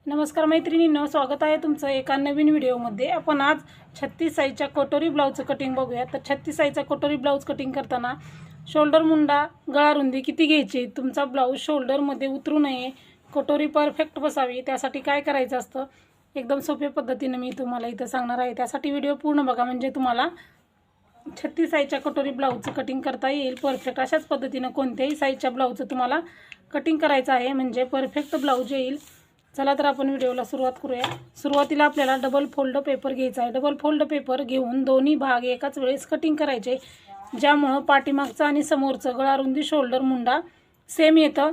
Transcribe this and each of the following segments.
नमस्कार मैत्रिणींनो, स्वागत आहे तुमचं एका नवीन व्हिडिओमध्ये। आपण आज 36 साईजच्या कटोरी ब्लाऊजचं कटिंग बघूया। तर 36 साईजचा कटोरी ब्लाऊज कटिंग करताना शोल्डर मुंडा गळा रुंदी किती घ्यायची, तुमचा ब्लाऊज शोल्डरमध्ये उतरू नये, कटोरी परफेक्ट बसावी, त्यासाठी काय करायचं असतं एकदम सोप्या पद्धतीने मी तुम्हाला इथं सांगणार आहे। त्यासाठी व्हिडिओ पूर्ण बघा, म्हणजे तुम्हाला 36 साईजच्या कटोरी ब्लाऊजचं कटिंग करता येईल परफेक्ट। अशाच पद्धतीने कोणत्याही साईजच्या ब्लाऊजचं तुम्हाला कटिंग करायचं आहे, म्हणजे परफेक्ट ब्लाऊज येईल। चला तर आपण व्हिडिओला सुरुवात करूया। सुरुवातीला आपल्याला डबल फोल्ड पेपर घ्यायचा आहे। डबल फोल्ड पेपर घेऊन दोन्ही भाग एकाच वेळेस कटिंग करायचे, ज्यामुळे पाठीमागचा आणि समोरचं गळा रुंदी शोल्डर मुंडा सेम येतं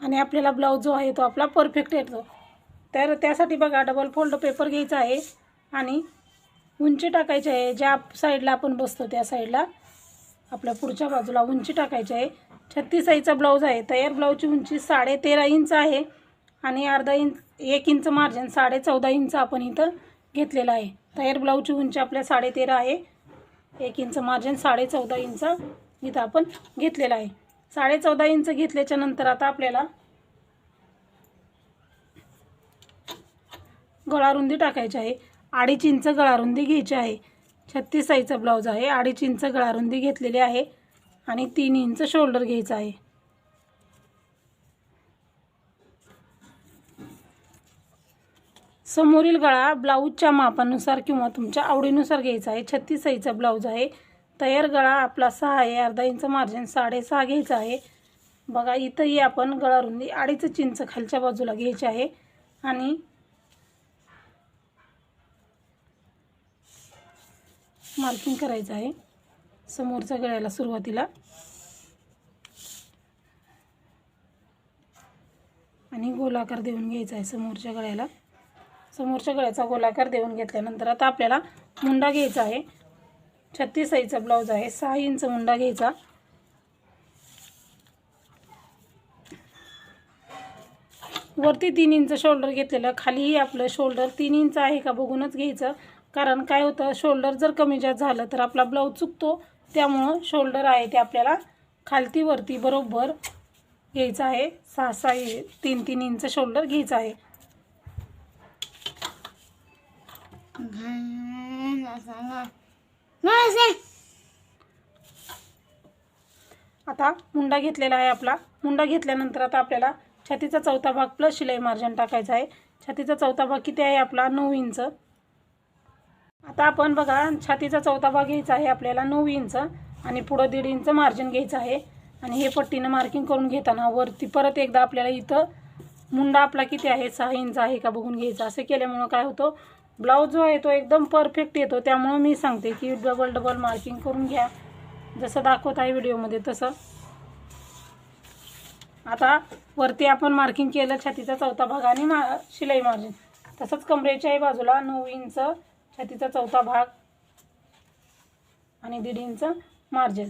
आणि आपल्याला ब्लाऊज जो आहे तो आपला परफेक्ट येतो। तर त्यासाठी बघा, डबल फोल्ड पेपर घ्यायचा आहे आणि उंची टाकायची आहे। ज्या साईडला आपण बसतो त्या साईडला आपल्या पुढच्या बाजूला उंची टाकायची आहे। 36 साईजचा ब्लाऊज आहे। तयार ब्लाऊजची उंची 13.5 इंच आहे आणि अर्धा इंच 1 इंच मार्जिन 14.5 इंच आपण इथं घेतलेला आहे। तयार ब्लाऊजची उंची आपल्या 13.5 आहे, 1 इंच मार्जिन 14.5 इंच इथं आपण घेतलेला आहे। 14.5 इंच घेतल्याच्या नंतर आता आपल्याला गळा रुंदी टाकायची आहे। 2.5 इंच गळा रुंदी घ्यायची आहे। 36 साईजचा ब्लाऊज आहे, 2.5 इंच गळा रुंदी घेतलेली आहे आणि 3 इंच शोल्डर घ्यायचा आहे। समोरील गळा ब्लाऊजच्या मापानुसार किंवा तुमच्या आवडीनुसार घ्यायचा आहे। 36 साईजचा ब्लाऊज आहे। तयार गळा आपला 6 आहे, अर्धा इंच मार्जिन 6.5 घ्यायचा आहे। बघा, इथंही आपण गळा रुंदी 2.5 इंच खालच्या बाजूला घ्यायची आहे आणि मार्किंग करायचं आहे समोरच्या गळ्याला सुरुवातीला आणि गोलाकार देऊन घ्यायचा आहे समोरच्या गळ्याला। समोरच्या गळ्याचा गोलाकार देऊन घेतल्यानंतर आता आपल्याला मुंडा घ्यायचा आहे। 36 साईजचा ब्लाऊज आहे, 6 इंच मुंडा घ्यायचा। वरती 3 इंच शोल्डर घेतलेलं, खालीही आपलं शोल्डर 3 इंच आहे का बघूनच घ्यायचं, कारण काय होतं शोल्डर जर कमी जास्त झालं तर आपला ब्लाऊज चुकतो। त्यामुळं शोल्डर आहे ते आपल्याला खालती वरती बरोबर घ्यायचं आहे। 6 3 इंच शोल्डर घ्यायचं आहे। आता मुंडा घेतलेला आहे आपला। मुंडा घेतल्यानंतर आता आपल्याला छातीचा चौथा भाग प्लस शिलाई मार्जिन टाकायचा आहे। छातीचा चौथा भाग किती आहे आपला 9 इंच। आता आपण बघा, छातीचा चौथा भाग घ्यायचा आहे आपल्याला 9 इंच आणि पुढे 1.5 इंच मार्जिन घ्यायचं आहे आणि हे पट्टीने मार्किंग करून घेताना वरती परत एकदा आपल्याला इथं मुंडा आपला किती आहे 6 इंच आहे का बघून घ्यायचं। असे केल्यामुळे काय होतं ब्लाऊज जो आहे तो एकदम परफेक्ट येतो। त्यामुळे मी सांगते की डबल मार्किंग करून घ्या, जसं दाखवत आहे व्हिडिओमध्ये तसं। आता वरती आपण मार्किंग केलं छातीचा चौथा भाग आणि शिलाई मार्जिन, तसंच कमरेच्याही बाजूला 9 इंच छातीचा चौथा भाग आणि 1.5 इंच मार्जिन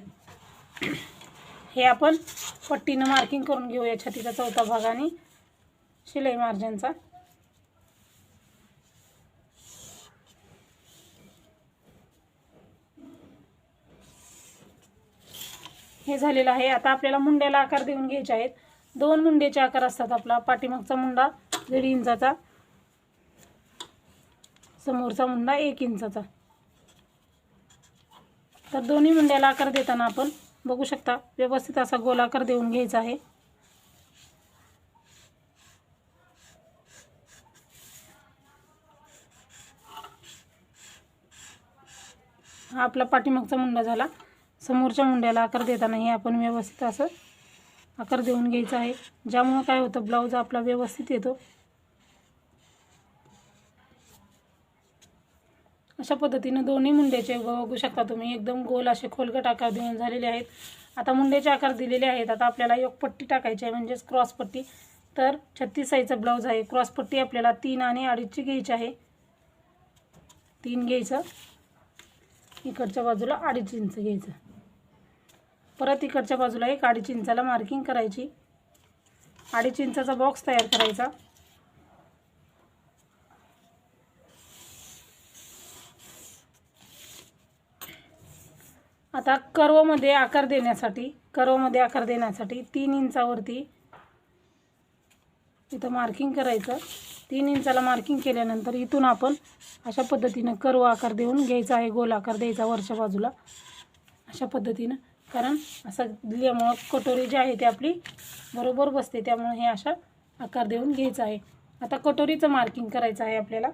हे आपण पट्टीनं मार्किंग करून घेऊया छातीचा चौथा भाग आणि शिलाई मार्जिनचा। हे झालेलं आहे। आता आपल्याला मुंड्याला आकार देऊन घ्यायचे आहेत। 2 मुंड्याचे आकार असतात आपला, पाठीमागचा मुंडा 1.5 इंचाचा, समोरचा मुंडा 1 इंचाचा। तर दोन्ही मुंड्याला आकार देताना आपण बघू शकता व्यवस्थित असा गोलाकार देऊन घ्यायचा आहे। हा आपला पाठीमागचा मुंडा झाला। समोरच्या मुंड्याला आकार देताना हे आपण व्यवस्थित असं आकार देऊन घ्यायचा आहे, ज्यामुळे काय होतं ब्लाऊज आपला व्यवस्थित येतो। अशा पद्धतीने दोन्ही मुंड्याचे बघू शकता तुम्ही एकदम गोल असे खोलगट आकार देऊन झालेले आहेत। आता मुंड्याचे आकार दिलेले आहेत। आता आपल्याला एक पट्टी टाकायची आहे, म्हणजेच क्रॉस पट्टी। तर 36 साईजचा ब्लाऊज आहे, क्रॉस पट्टी आपल्याला 3 आणि 2.5 घ्यायची आहे। 3 घ्यायचं, इकडच्या बाजूला 2.5 इंच घ्यायचं, परत इकडच्या बाजूला एक 2.5 इंचाला मार्किंग करायची। 2.5 इंचाचा बॉक्स तयार करायचा। आता कर्वमध्ये आकार देण्यासाठी 3 इंचावरती इथं मार्किंग करायचं. 3 इंचाला मार्किंग केल्यानंतर इथून आपण अशा पद्धतीनं कर्व आकार देऊन घ्यायचा आहे. गोल आकार द्यायचा वरच्या बाजूला अशा पद्धतीनं, कारण असं दिल्यामुळं कटोरी जी आहे ती आपली बरोबर बसते. त्यामुळे हे अशा आकार देऊन घ्यायचं आहे. आता कटोरीचं मार्किंग करायचं आहे आपल्याला.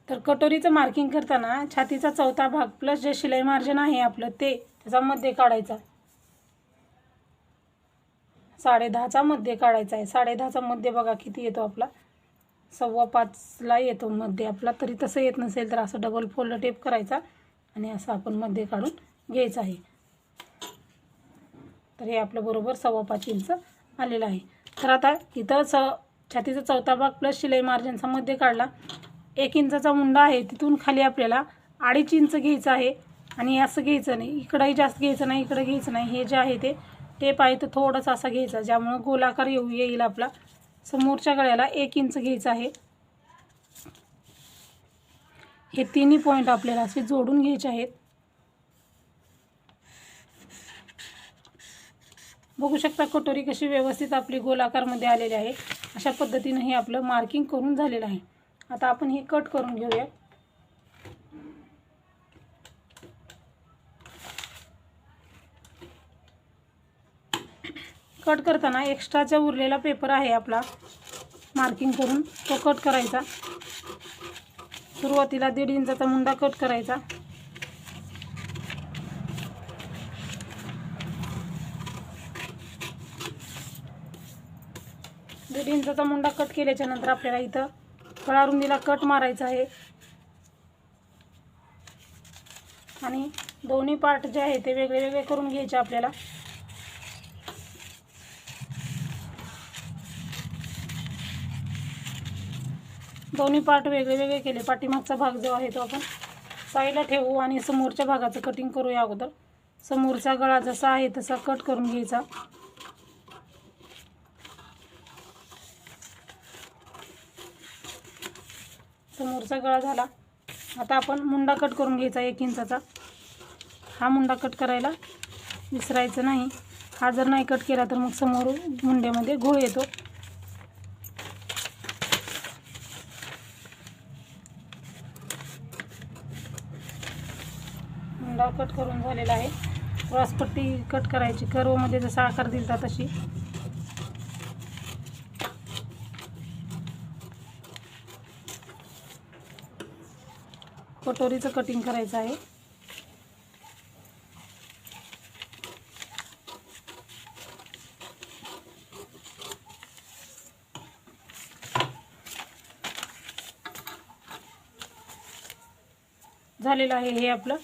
तर कटोरीचं मार्किंग करताना छातीचा चौथा भाग प्लस जे शिलाई मार्जिन आहे आपलं ते त्याचा मध्ये काढायचा. 10.5चा मध्ये काढायचा आहे. 10.5चा मध्ये बघा किती येतो आपला, 5.25ला येतो मध्ये आपला. तरी तसं येत नसेल तर असं डबल फोल्ड टेप करायचा आणि असं आपण मध्ये काढून घ्यायचं आहे. तर हे आपलं बरोबर 5.25 इंच आलेलं आहे. तर आता इथं छातीचा चौथा भाग प्लस शिलाई मार्जिनचा मध्ये काढला. 1 इंचाचा मुंडा आहे, तिथून खाली आपल्याला 2.5 इंच घ्यायचं आहे. आणि असं घ्यायचं नाही, इकडंही जास्त घ्यायचं नाही, इकडं घ्यायचं नाही. हे जे आहे ते टेप आहे तर थोडंसं असं घ्यायचं, ज्यामुळं गोलाकार येईल आपला. समोरच्या गळ्याला 1 इंच घ्यायचं आहे. हे तिन्ही पॉईंट आपल्याला असे जोडून घ्यायचे आहेत. बघू शकता कटोरी कशी व्यवस्थित आपली गोलाकारमध्ये आलेली आहे. अशा पद्धतीने हे आपलं मार्किंग करून झालेलं आहे. आता आपण हे कट करून घेऊया. कट करताना एक्स्ट्राचा उरलेला पेपर आहे आपला मार्किंग करून, तो कट करायचा. सुरुवातीला 1.5 इंचाचा मुंडा कट करायचा. दीड इंचाचा मुंडा कट केल्याच्या नंतर आपल्याला इथं गळारुंदीला कट मारायचा आहे. आणि दोन्ही पार्ट जे आहे ते वेगळे वेगळे करून घ्यायचे आपल्याला. दोन्ही पार्ट वेगळे वेगळे केले. पाठीमागचा भाग जो आहे तो आपण साईडला ठेवू आणि समोरच्या भागाचं कटिंग करूया अगोदर. समोरचा गळा जसा आहे तसा कट करून घ्यायचा. समोरचा गळा झाला. आता आपण मुंडा कट करून घ्यायचा 1 इंचाचा. हा मुंडा कट करायला विसरायचं नाही. हा जर नाही कट केला तर मग समोर मुंड्यामध्ये घोळ येतो. मुंडा कट करून झालेला आहे. क्रॉसपट्टी कट करायची, कर्वमध्ये जसा आकार दिलता तशी. कटोरीचं कटिंग करायचं आहे. झालेलं आहे हे आपलं.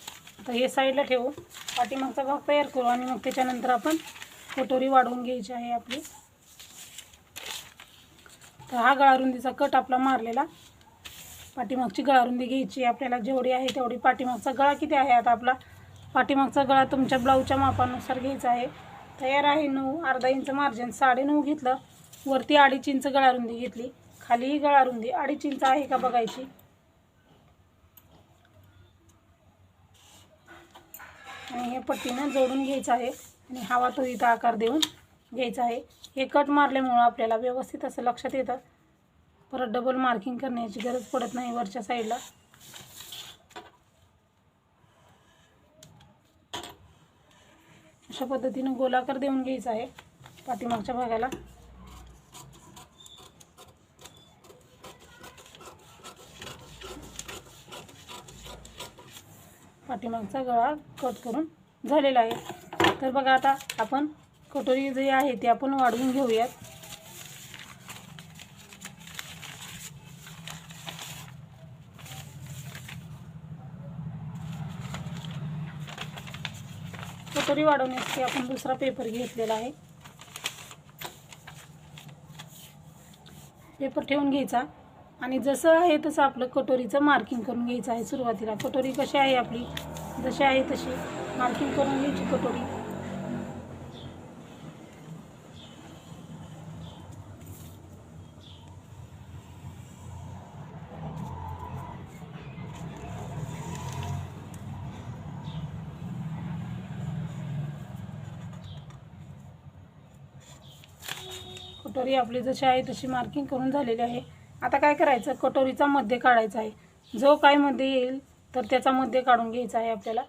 आता हे साईडला ठेवू, पाठीमागचा भाग तयार करू आणि मग त्याच्यानंतर आपण कटोरी वाढवून घ्यायची आहे आपली. तर हा गळारुंदीचा कट आपला मारलेला. पाठीमागची गळारुंदी घ्यायची आपल्याला, जेवढी आहे तेवढी. पाठीमागचा गळा किती आहे आता आपला, पाठीमागचा गळा तुमच्या ब्लाऊजच्या मापानुसार घ्यायचा आहे. तयार आहे 9, अर्धा इंच मार्जिन, 9.5 घेतलं. वरती 2.5 इंच गळारुंदी घेतली, खालीही गळारुंदी 2.5 इंच आहे का बघायची. आणि हे पट्टीनं जोडून घ्यायचं आहे आणि हवा तो इथं आकार देऊन घ्यायचा आहे. हे कट मारल्यामुळं आपल्याला व्यवस्थित असं लक्षात येतं. परत डबल मार्किंग करण्याची गरज पडत नाही वरच्या साईडला. अशा पद्धतीनं गोलाकार देऊन घ्यायचा आहे पाठीमागच्या भागाला. पाठीमागचा गळा कट करून झालेला आहे. तर बघा आता आपण कटोरी जी आहे ती आपण वाढवून घेऊयात. कटोरी वाढवण्यासाठी आपण दुसरा पेपर घेतलेला आहे. पेपर ठेवून घ्यायचा आणि जसं आहे तसं आपलं कटोरीचं मार्किंग करून घ्यायचं आहे. सुरुवातीला कटोरी कशी आहे आपली, जशी आहे तशी मार्किंग करून घ्यायची कटोरी. कटोरी आपली जशी आहे तशी मार्किंग करून झालेली आहे. आता काय करायचं, कटोरीचा मध्य काढायचा आहे. जो काय मध्ये येईल तर त्याचा मध्य काढून घ्यायचा आहे आपल्याला.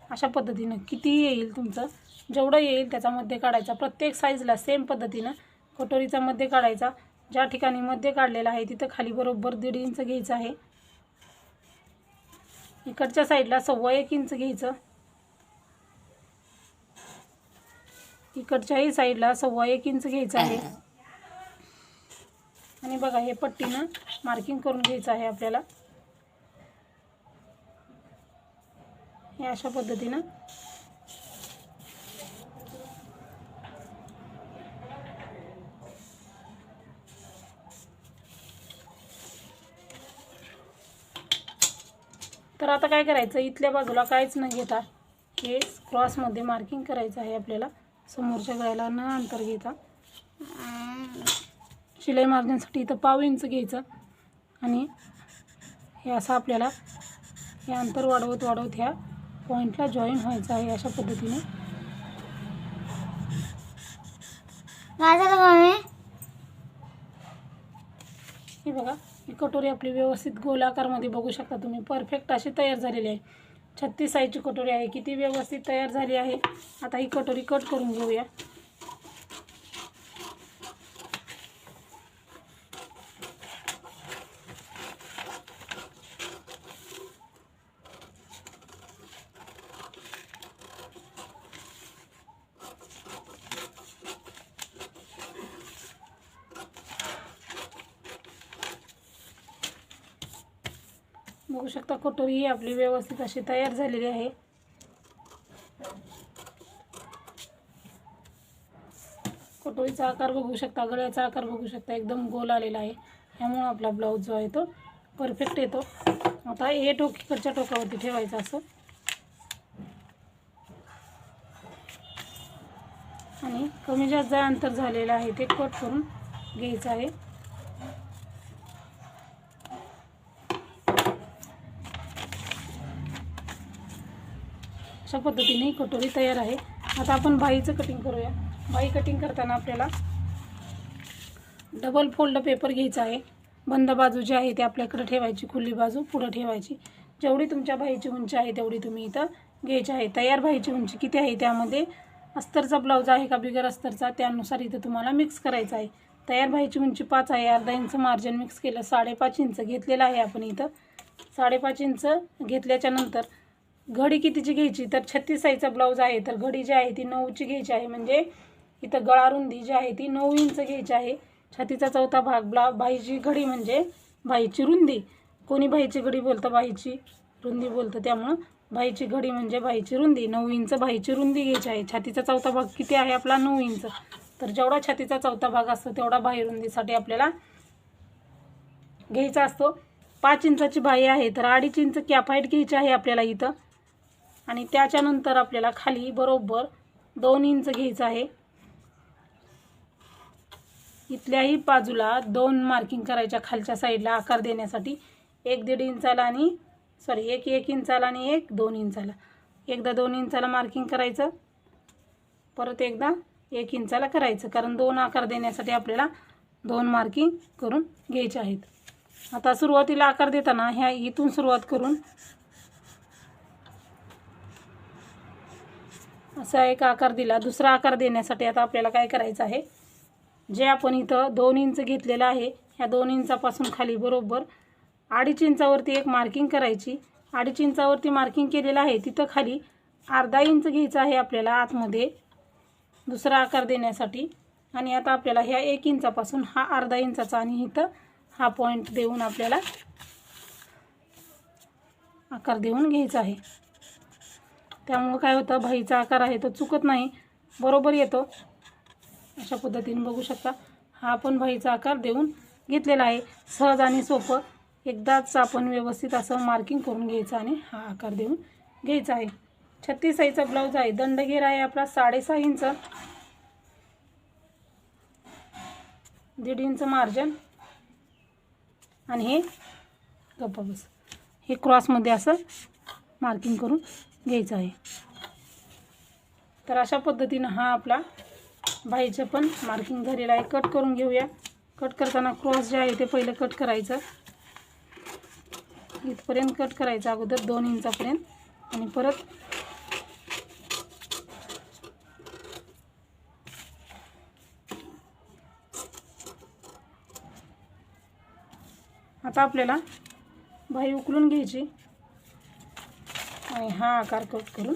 अशा पद्धतीनं किती येईल तुमचं, जेवढं येईल त्याचा मध्य काढायचा. प्रत्येक साईजला सेम पद्धतीनं कटोरीचा मध्य काढायचा. ज्या ठिकाणी मध्य काढलेला आहे तिथं खाली बरोबर 1.5 इंच घ्यायचं आहे. इकडच्या साईडला 1.25 इंच घ्यायचं. इकडच्याही साईडला 1.25 इंच घ्यायचं आहे. आणि बघा हे पट्टीनं मार्किंग करून घ्यायचं आहे आपल्याला. हे अशा पद्धतीनं तर आता काय करायचं, इथल्या बाजूला काहीच न घेता हे क्रॉसमध्ये मार्किंग करायचं आहे आपल्याला. समोरच्या गळ्याला न अंतर घेता शिलाई मारण्यासाठी इथं 1/2 इंच घ्यायचं. आणि हे असं आपल्याला हे अंतर वाढवत वाढवत ह्या पॉईंटला जॉईन व्हायचं आहे. अशा पद्धतीने हे बघा, ही कटोरी आपली व्यवस्थित गोल आकारमध्ये बघू शकता तुम्ही, परफेक्ट अशी तयार झालेली आहे. 36 साईजची कटोरी आहे. किती व्यवस्थित तयार झाली आहे. आता ही कटोरी कट करून घेऊया. बघू शकता कटोरी ही आपली व्यवस्थित अशी तयार झालेली आहे. कटोरीचा आकार बघू शकता, गळ्याचा आकार बघू शकता, एकदम गोल आलेला आहे. त्यामुळे आपला ब्लाऊज जो आहे तो परफेक्ट येतो. आता हे इकडच्या टोकावरती ठेवायचं असं आणि कमी जास्त जे अंतर झालेलं आहे ते कट करून घ्यायचं आहे. अशा पद्धतीने कटोरी तयार आहे. आता आपण बाहीचं कटिंग करूया. बाही कटिंग करताना आपल्याला डबल फोल्ड पेपर घ्यायचा आहे. बंद बाजू जी आहे ती आपल्याकडे ठेवायची, खुली बाजू पुढे ठेवायची. जेवढी तुमच्या बाहीची उंची आहे तेवढी तुम्ही इथं घ्यायची आहे. तयार बाहीची उंची किती आहे, त्यामध्ये अस्तरचा ब्लाऊज आहे का बिगर अस्तरचा त्यानुसार इथं तुम्हाला मिक्स करायचं आहे. तयार बाहीची उंची 5 आहे. अर्धा इंच मार्जिन मिक्स केलं 5.5 इंच घेतलेलं आहे आपण इथं. 5.5 इंच घेतल्याच्या नंतर घडी कितीची घ्यायची, तर 36 साईजचा ब्लाऊज आहे तर घडी जी आहे ती 9ची घ्यायची आहे. म्हणजे इथं गळा रुंदी जी आहे ती 9 इंच घ्यायची आहे. छातीचा चौथा भाग बाहीची घडी म्हणजे बाहीची रुंदी. कोणी बाहीची घडी बोलतं, बाहीची रुंदी बोलतं. त्यामुळं बाहीची घडी म्हणजे बाहीची रुंदी 9 इंच बाहीची रुंदी घ्यायची आहे. छातीचा चौथा भाग किती आहे आपला 9 इंच. तर जेवढा छातीचा चौथा भाग असतो तेवढा बाही रुंदीसाठी आपल्याला घ्यायचा असतो. 5 इंचाची बाही आहे तर 2.5 इंच कॅप हाईट घ्यायची आहे आपल्याला इथं. आणि त्याच्यानंतर आपल्याला खाली बरोबर 2 इंच घ्यायचं आहे. इथल्याही बाजूला 2 मार्किंग करायच्या खालच्या साईडला आकार देण्यासाठी. 1.5 इंचाला आणि 1 इंचाला आणि 2 इंचाला. एकदा 2 इंचाला मार्किंग करायचं, परत एकदा 1 इंचाला करायचं, कारण 2 आकार देण्यासाठी आपल्याला 2 मार्किंग करून घ्यायचे आहेत. आता सुरुवातीला आकार देताना ह्या इथून सुरुवात करून असा एक आकार दिला. दुसरा आकार देण्यासाठी आता आपल्याला काय करायचं आहे, जे आपण इथं 2 इंच घेतलेलं आहे ह्या 2 इंचापासून खाली बरोबर 2.5 इंचावरती एक मार्किंग करायची. 2.5 इंचावरती मार्किंग केलेलं आहे तिथं खाली अर्धा इंच घ्यायचं आहे आपल्याला आतमध्ये दुसरा आकार देण्यासाठी. आणि आता आपल्याला ह्या 1 इंचापासून हा अर्धा इंचाचा आणि इथं हा पॉईंट देऊन आपल्याला आकार देऊन घ्यायचा आहे. त्यामुळे काय होतं, बाहीचा आकार आहे तो चुकत नाही, बरोबर येतो. अशा पद्धतीने बघू शकता हा आपण बाहीचा आकार देऊन घेतलेला आहे. सहज आणि सोपं एकदाच आपण व्यवस्थित असं मार्किंग करून घ्यायचं आणि हा आकार देऊन घ्यायचा आहे. 36 साईजचा ब्लाऊज आहे. दंडघेर आहे आपला 6.5 इंच, 1.5 इंच मार्जिन आणि हे गप्पा बस हे क्रॉसमध्ये असं मार्किंग करून घ्यायचं आहे. तर अशा पद्धतीनं हा आपला बाहीचं पण मार्किंग झालेलं आहे. कट करून घेऊया. कट करताना क्रॉस जे आहे ते पहिलं कट करायचं. इथपर्यंत कट करायचं अगोदर 2 इंचापर्यंत आणि परत आता आपल्याला बाही उकलून घ्यायची आणि हा आकार कट करून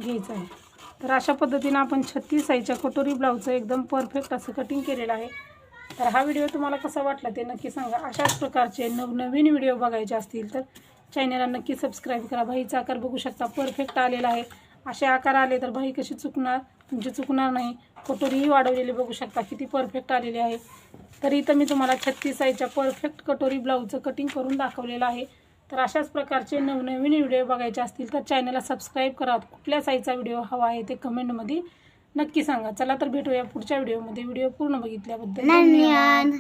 घ्यायचा आहे. तर अशा पद्धतीने आपण 36 साईजच्या कटोरी ब्लाऊजचं एकदम परफेक्ट असं कटिंग केलेलं आहे. तर हा व्हिडिओ तुम्हाला कसा वाटला ते नक्की सांगा. अशाच प्रकारचे नवनवीन व्हिडिओ बघायचे असतील तर चॅनलला नक्की सबस्क्राईब करा. बाहीचा आकार बघू शकता परफेक्ट आलेला आहे. असे आकार आले तर बाही कशी चुकणार, तुमची चुकणार नाही. कटोरीही वाढवलेली बघू शकता किती परफेक्ट आलेली आहे. तर इथं मी तुम्हाला 36 साईजच्या परफेक्ट कटोरी ब्लाऊजचं कटिंग करून दाखवलेलं आहे. तर अशाच प्रकारचे नवनवीन व्हिडिओ बघायचे असतील तर चॅनलला सबस्क्राईब करा. कुठल्या साईजचा व्हिडिओ हवा आहे ते कमेंटमध्ये नक्की सांगा. चला तर भेटूया पुढच्या व्हिडिओमध्ये. व्हिडिओ पूर्ण बघितल्याबद्दल धन्यवाद.